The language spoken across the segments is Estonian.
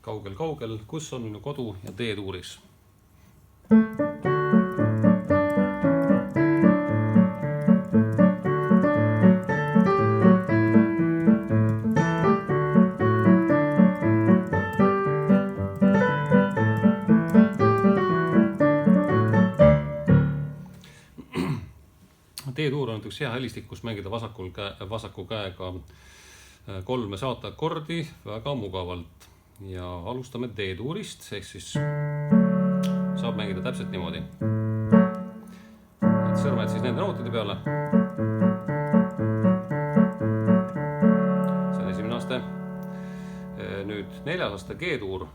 kaugel, kus on minu kodu ja D-tuuris. D-tuur on üks hea helistik, kus mängida vasaku käega 3 saateakordi väga mugavalt. Ja alustame D-tuurist, ehk siis saab mängida täpselt niimoodi. Et sõrmed siis nende nootide peale. See on esimene aste. Nüüd 4. aste G-tuur.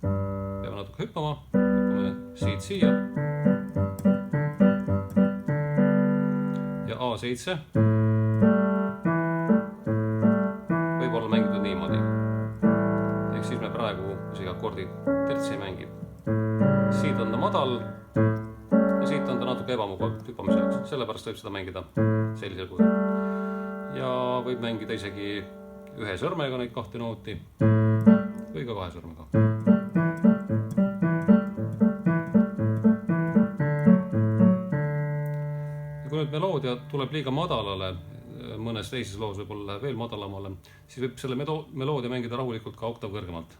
Peame natuke hüppama. Hüppame siit siia. A7 võib olla mängitud niimoodi. Ehk siis me praegu isegi akordi tertsi ei mängi. Siit on ta madal ja siit on ta natuke ebamugav hüppamise jaoks. Sellepärast võib seda mängida sellisel kujul. Ja võib mängida isegi ühe sõrmega neid 2 nooti või ka 2 sõrmega. Kui nüüd meloodia tuleb liiga madalale, mõnes teises loos võib olla veel madalamale, siis võib selle meloodia mängida rahulikult ka oktav kõrgemalt.